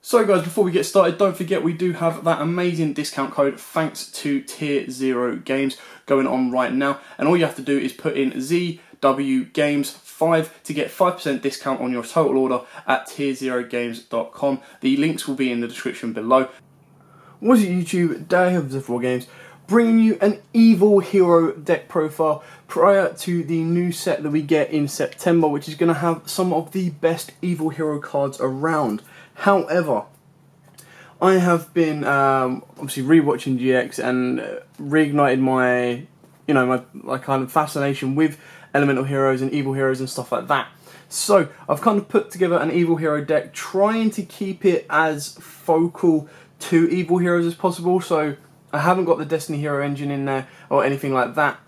So guys, before we get started, don't forget we do have that amazing discount code thanks to Tier 0 Games going on right now. And all you have to do is put in ZWGames5 to get 5% discount on your total order at tier0games.com. The links will be in the description below. What's it YouTube, Day of the 4 Games, bringing you an Evil Hero deck profile prior to the new set that we get in September, which is going to have some of the best Evil Hero cards around. However, I have been obviously rewatching GX and reignited my, my kind of fascination with elemental heroes and evil heroes and stuff like that. So I've kind of put together an evil hero deck, trying to keep it as focal to evil heroes as possible. So I haven't got the Destiny Hero engine in there or anything like that.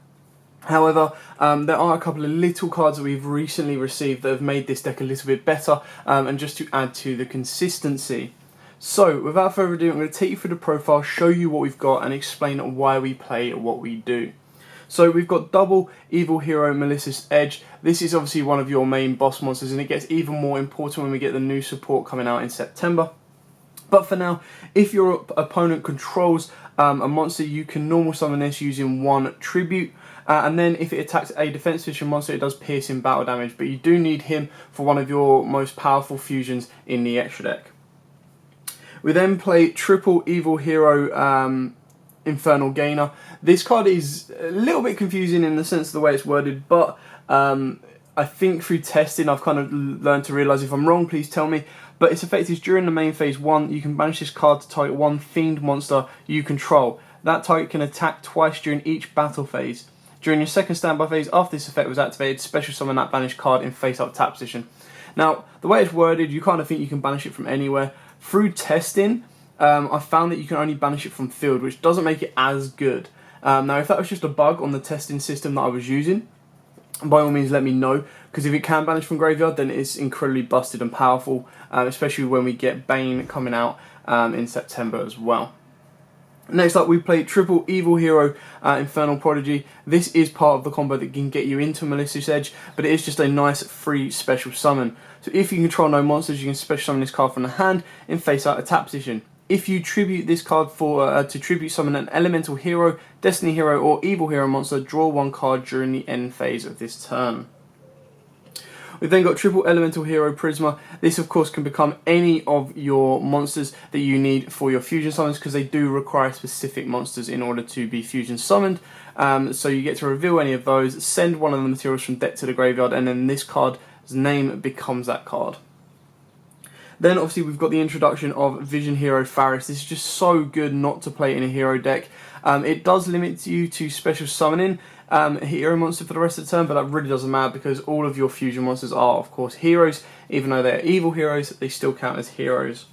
However, there are a couple of little cards that we've recently received that have made this deck a little bit better, and just to add to the consistency. So, without further ado, I'm going to take you through the profile, show you what we've got, and explain why we play what we do. So, we've got double Evil Hero Malicious Edge. This is obviously one of your main boss monsters, and it gets even more important when we get the new support coming out in September. But for now, if your opponent controls a monster, you can normal summon this using one tribute. And then if it attacks a defense position monster, it does piercing battle damage. But you do need him for one of your most powerful fusions in the extra deck. We then play triple Evil Hero Infernal Gainer. This card is a little bit confusing in the sense of the way it's worded, but I think through testing I've kind of learned to realise if I'm wrong, please tell me. But its effect is during the main phase 1, you can banish this card to target one themed monster you control. That target can attack twice during each battle phase. During your second standby phase, after this effect was activated, special summon that banished card in face-up tap position. Now, the way it's worded, you kind of think you can banish it from anywhere. Through testing, I found that you can only banish it from field, which doesn't make it as good. Now, if that was just a bug on the testing system that I was using, by all means let me know, because if it can banish from graveyard, then it's incredibly busted and powerful, especially when we get Bane coming out in September as well. Next up, we play triple Evil Hero Infernal Prodigy. This is part of the combo that can get you into Malicious Edge, but it is just a nice free special summon. So if you control no monsters, you can special summon this card from the hand in face-out attack position. If you tribute this card for to tribute summon an elemental hero, Destiny Hero, or Evil Hero monster, draw one card during the end phase of this turn. We've then got triple Elemental Hero Prisma. This of course can become any of your monsters that you need for your fusion summons, because they do require specific monsters in order to be fusion summoned. So you get to reveal any of those, send one of the materials from deck to the graveyard, and then this card's name becomes that card. Then obviously we've got the introduction of Vision Hero Faris. This is just so good not to play in a hero deck. It does limit you to special summoning a hero monster for the rest of the turn, but that really doesn't matter because all of your fusion monsters are of course heroes. Even though they're evil heroes, they still count as heroes.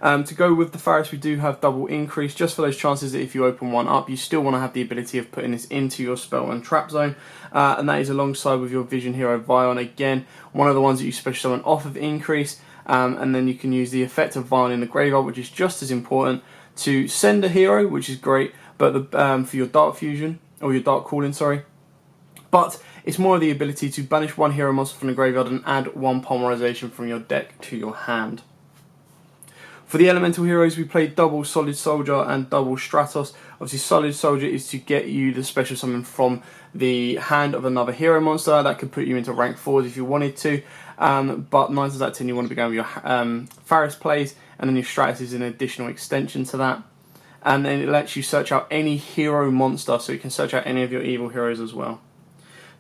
To go with the Faris, we do have double increase, just for those chances that if you open one up, you still want to have the ability of putting this into your spell and trap zone, and that is alongside with your Vision Hero Vion, again one of the ones that you special summon off of increase, and then you can use the effect of Vion in the graveyard, which is just as important, to send a hero, which is great, but for your Dark Fusion, or your Dark Calling, sorry. But it's more of the ability to banish one hero monster from the graveyard and add one polymerization from your deck to your hand. For the elemental heroes, we play double Solid Soldier and double Stratos. Obviously, Solid Soldier is to get you the special summon from the hand of another hero monster. That could put you into rank 4s if you wanted to. But 9 times out of 10, you want to be going with your Faris plays, and then your Stratos is an additional extension to that. And then it lets you search out any hero monster, so you can search out any of your evil heroes as well.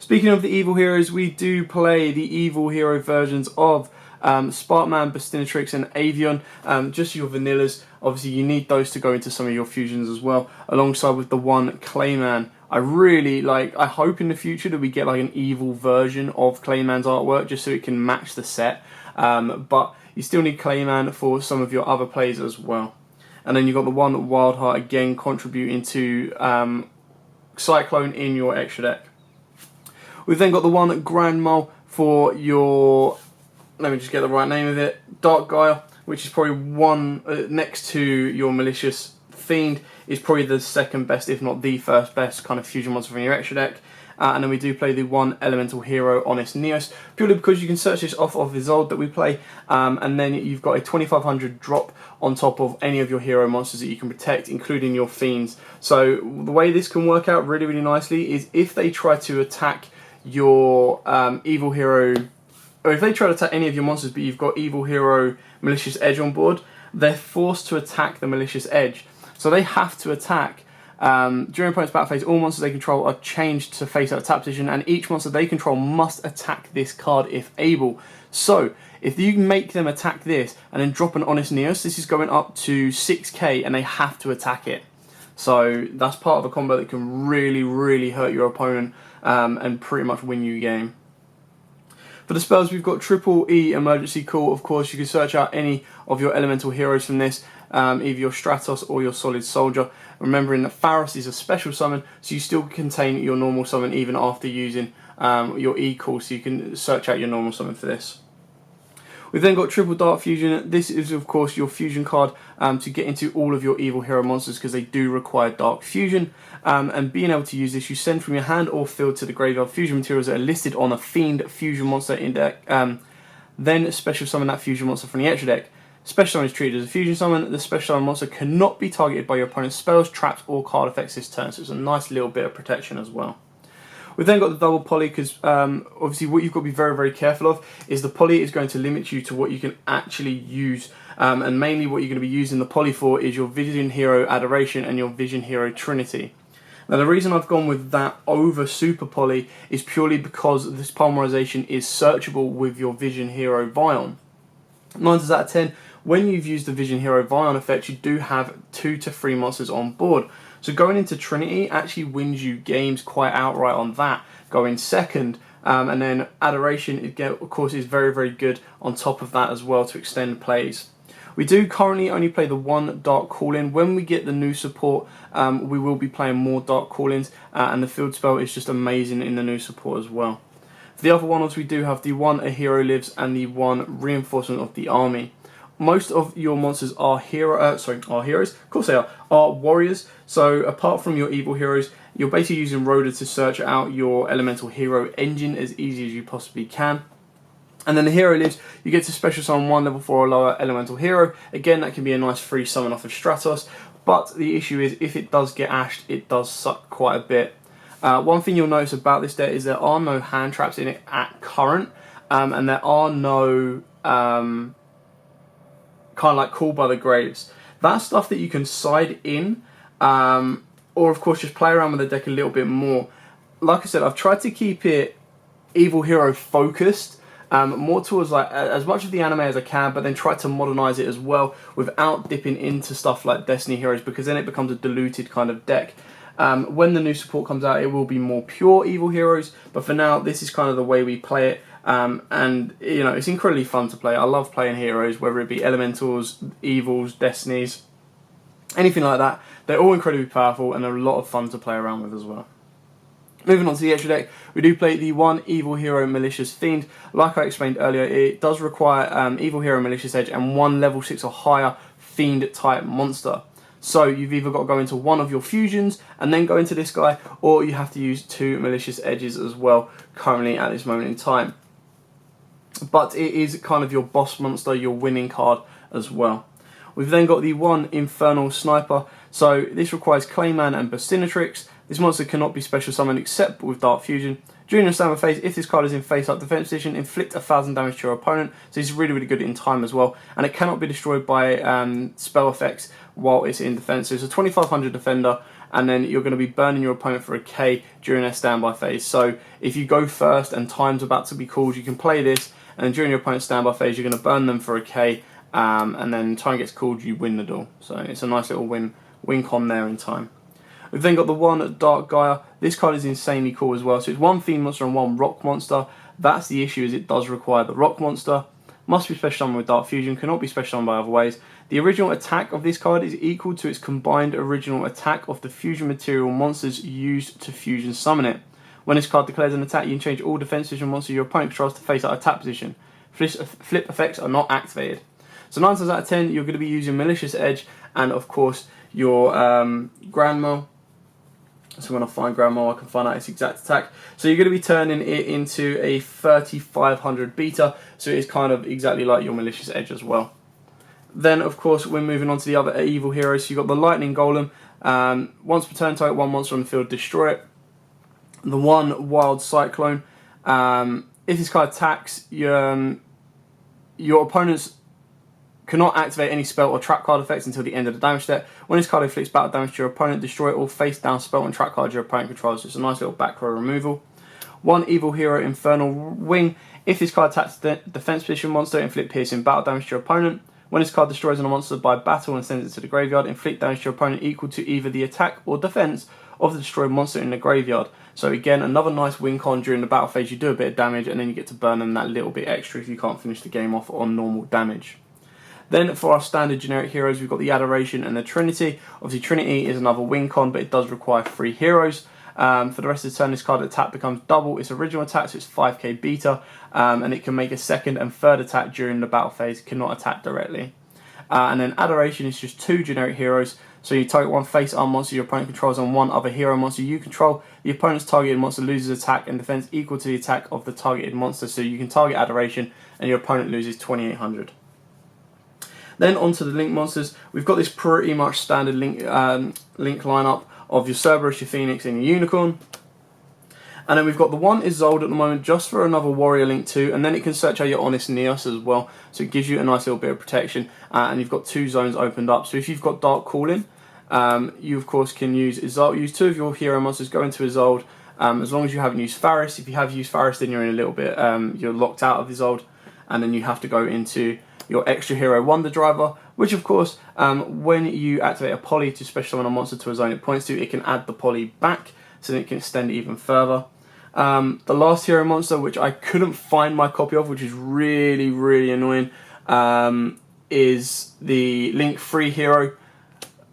Speaking of the evil heroes, we do play the evil hero versions of Sparkman, Bastinatrix and Avion, just your vanillas. Obviously you need those to go into some of your fusions as well, alongside with the one Clayman. I hope in the future that we get like an evil version of Clayman's artwork, just so it can match the set, but you still need Clayman for some of your other plays as well. And then you've got the one Wildheart, again contributing to Cyclone in your extra deck. We've then got the one Grand Mole for your, let me just get the right name of it, Dark Gaia, which is probably one next to your Malicious Fiend. is probably the second best, if not the first best, kind of fusion monster from your extra deck. And then we do play the 1 elemental hero, Honest Neos, purely because you can search this off of Isolde that we play, and then you've got a 2500 drop on top of any of your hero monsters that you can protect, including your fiends. So the way this can work out really, really nicely is if they try to attack your evil hero, or if they try to attack any of your monsters but you've got evil hero Malicious Edge on board, they're forced to attack the Malicious Edge. So they have to attack. During opponent's battle phase, all monsters they control are changed to face out of tap position, and each monster they control must attack this card if able. So, if you make them attack this and then drop an Honest Neos, this is going up to 6k and they have to attack it. So, that's part of a combo that can really, really hurt your opponent and pretty much win you a game. For the spells, we've got Triple E Emergency Call. Of course, you can search out any of your elemental heroes from this, either your Stratos or your Solid Soldier. Remembering that Pharos is a special summon, so you still contain your normal summon even after using your E call, so you can search out your normal summon for this. We've then got Triple Dark Fusion. This is, of course, your fusion card to get into all of your evil hero monsters because they do require Dark Fusion. And being able to use this, you send from your hand or field to the graveyard fusion materials that are listed on a Fiend Fusion monster in deck. Then special summon that fusion monster from the extra deck. Special summon is treated as a fusion summon. The special summon monster cannot be targeted by your opponent's spells, traps, or card effects this turn, so it's a nice little bit of protection as well. We've then got the double poly because obviously what you've got to be very, very careful of is the poly is going to limit you to what you can actually use, and mainly what you're going to be using the poly for is your Vision Hero Adoration and your Vision Hero Trinity. Now the reason I've gone with that over Super Poly is purely because this polymerization is searchable with your Vision Hero Vion. 9 times out of 10, when you've used the Vision Hero Vion effect, you do have 2 to 3 monsters on board. So going into Trinity actually wins you games quite outright on that, going second. And then Adoration, again, of course, is very, very good on top of that as well to extend plays. We do currently only play the 1 Dark Call-In. When we get the new support, we will be playing more Dark Call-Ins, and the field spell is just amazing in the new support as well. For the other one-offs, we do have the 1 A Hero Lives and the 1 Reinforcement of the Army. Most of your monsters are heroes. Of course they are warriors. So apart from your evil heroes, you're basically using Rhoda to search out your elemental hero engine as easy as you possibly can. And then the hero lives, you get to special summon 1 level 4 or lower elemental hero. Again, that can be a nice free summon off of Stratos. But the issue is, if it does get ashed, it does suck quite a bit. One thing you'll notice about this deck is there are no hand traps in it at current. And there are no kind of like Call by the Graves. That's stuff that you can side in. Or of course just play around with the deck a little bit more. Like I said, I've tried to keep it evil hero focused. More towards like as much of the anime as I can, but then try to modernize it as well without dipping into stuff like Destiny Heroes, because then it becomes a diluted kind of deck. When the new support comes out, it will be more pure evil heroes, but for now this is kind of the way we play it. And you know, it's incredibly fun to play. I love playing heroes, whether it be elementals, evils, destinies, anything like that. They're all incredibly powerful and they're a lot of fun to play around with as well. Moving on to the extra deck, we do play the 1 Evil Hero Malicious Fiend. Like I explained earlier, it does require Evil Hero Malicious Edge and 1 level 6 or higher Fiend type monster. So you've either got to go into one of your fusions and then go into this guy, or you have to use 2 Malicious Edges as well currently at this moment in time. But it is kind of your boss monster, your winning card as well. We've then got the 1 Infernal Sniper. So this requires Clayman and Bastinatrix. This monster cannot be special summoned except with Dark Fusion. During your standby phase, if this card is in face-up defense position, inflict 1000 damage to your opponent. So it's really, really good in time as well. And it cannot be destroyed by spell effects while it's in defense. So it's a 2500 defender, and then you're going to be burning your opponent for a K during their standby phase. So if you go first and time's about to be called, you can play this, and then during your opponent's standby phase, you're going to burn them for a K, and then time gets called, you win the duel. So it's a nice little win con there in time. We've then got the 1 Dark Gaia. This card is insanely cool as well. So it's 1 Fiend monster and 1 Rock monster. That's the issue, is it does require the Rock monster. Must be special summoned with Dark Fusion, cannot be special summoned by other ways. The original attack of this card is equal to its combined original attack of the fusion material monsters used to fusion summon it. When this card declares an attack, you can change all defense position monsters your opponent controls to face out of attack position. Flip effects are not activated. So 9 times out of 10, you're going to be using Malicious Edge and, of course, your Grand Mal. So when I find Grand Mal, I can find out its exact attack. So you're going to be turning it into a 3500 beta, so it is kind of exactly like your Malicious Edge as well. Then, of course, we're moving on to the other evil heroes. So you've got the Lightning Golem. Once per turn, target one monster on the field, destroy it. The one Wild Cyclone. If this card attacks, your opponents cannot activate any spell or trap card effects until the end of the damage step. When this card inflicts battle damage to your opponent, destroy all face-down spell and trap cards your opponent controls. So it's a nice little back row removal. One evil hero, Infernal Wing. If this card attacks the defense position monster, inflict piercing battle damage to your opponent. When this card destroys a monster by battle and sends it to the graveyard, inflict damage to your opponent equal to either the attack or defense of the destroyed monster in the graveyard. So again, another nice win con during the battle phase. You do a bit of damage and then you get to burn them that little bit extra if you can't finish the game off on normal damage. Then for our standard generic heroes, we've got the Adoration and the Trinity. Obviously Trinity is another win con, but it does require 3 heroes. For the rest of the turn, this card attack becomes double its original attack, so it's 5k beta, and it can make a second and third attack during the battle phase, cannot attack directly. And then Adoration is just 2 generic heroes, so you target one face arm monster your opponent controls on one other hero monster you control. The opponent's targeted monster loses attack and defense equal to the attack of the targeted monster, so you can target Adoration and your opponent loses 2800. Then onto the Link monsters, we've got this pretty much standard Link lineup of your Cerberus, your Phoenix and your Unicorn. And then we've got the one Isolde at the moment just for another Warrior Link 2, and then it can search out your Honest Neos as well, so it gives you a nice little bit of protection, and you've got 2 zones opened up. So if you've got Dark Calling, you of course can use Isolde, use 2 of your hero monsters, go into Isolde, as long as you haven't used Faris. If you have used Faris, then you're in a little bit, you're locked out of Isolde, and then you have to go into your extra hero Wonder Driver, which of course, when you activate a poly to special summon a monster to a zone it points to, it can add the poly back, so that it can extend it even further. The last hero monster, which I couldn't find my copy of, which is really, really annoying, is the Link Free hero.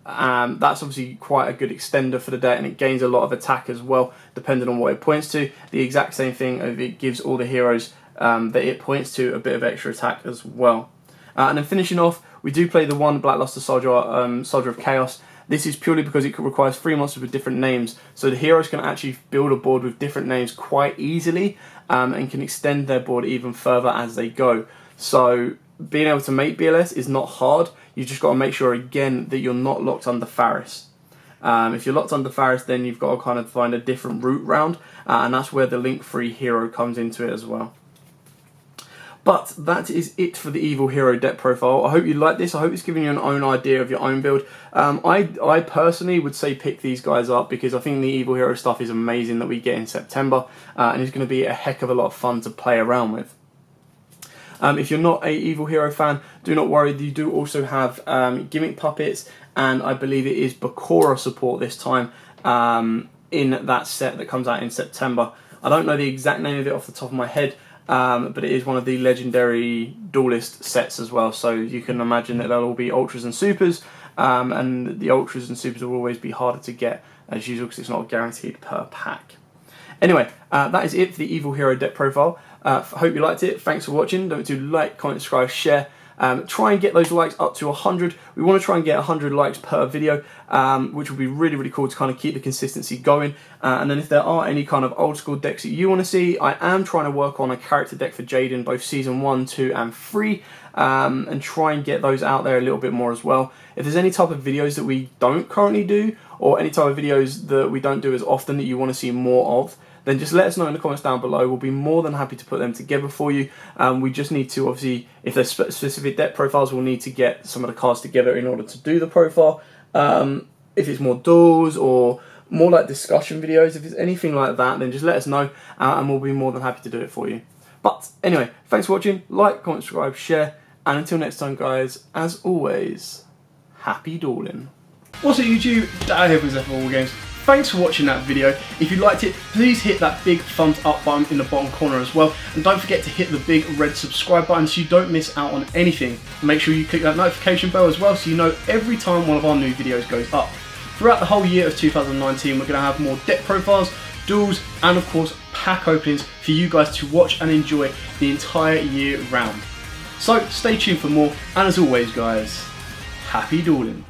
That's obviously quite a good extender for the deck, and it gains a lot of attack as well, depending on what it points to. The exact same thing, it gives all the heroes that it points to a bit of extra attack as well. And then finishing off, we do play the one Blackluster Soldier, Soldier of Chaos. This is purely because it requires 3 monsters with different names, so the heroes can actually build a board with different names quite easily, and can extend their board even further as they go. So being able to make BLS is not hard, you just got to make sure again that you're not locked under Faris. If you're locked under Faris, then you've got to kind of find a different route round, and that's where the Link Free hero comes into it as well. But that is it for the Evil Hero deck profile. I hope you like this. I hope it's giving you an own idea of your own build. I personally would say pick these guys up because I think the Evil Hero stuff is amazing that we get in September, and it's going to be a heck of a lot of fun to play around with. If you're not a Evil Hero fan, do not worry. You do also have Gimmick Puppets, and I believe it is Bakura support this time in that set that comes out in September. I don't know the exact name of it off the top of my head, but it is one of the legendary duelist sets as well, so you can imagine that they'll all be ultras and supers, and the ultras and supers will always be harder to get as usual because it's not guaranteed per pack. Anyway, that is it for the Evil Hero deck profile. Hope you liked it. Thanks for watching. Don't forget to like, comment, subscribe, share. Try and get those likes up to 100. We want to try and get 100 likes per video, which will be really, really cool to kind of keep the consistency going. And then if there are any kind of old school decks that you want to see, I am trying to work on a character deck for Jaden, both Season 1, 2 and 3, and try and get those out there a little bit more as well. If there's any type of videos that we don't currently do, or any type of videos that we don't do as often that you want to see more of, then just let us know in the comments down below. We'll be more than happy to put them together for you. We just need to, obviously, if there's specific deck profiles, we'll need to get some of the cards together in order to do the profile. If it's more duels or more like discussion videos, if it's anything like that, then just let us know, and we'll be more than happy to do it for you. But anyway, thanks for watching. Like, comment, subscribe, share, and until next time, guys, as always, happy dueling. What's up, YouTube? Dad here with War Games. Thanks for watching that video. If you liked it, please hit that big thumbs up button in the bottom corner as well. And don't forget to hit the big red subscribe button so you don't miss out on anything. Make sure you click that notification bell as well so you know every time one of our new videos goes up. Throughout the whole year of 2019, we're going to have more deck profiles, duels, and of course pack openings for you guys to watch and enjoy the entire year round. So stay tuned for more, and as always guys, happy dueling.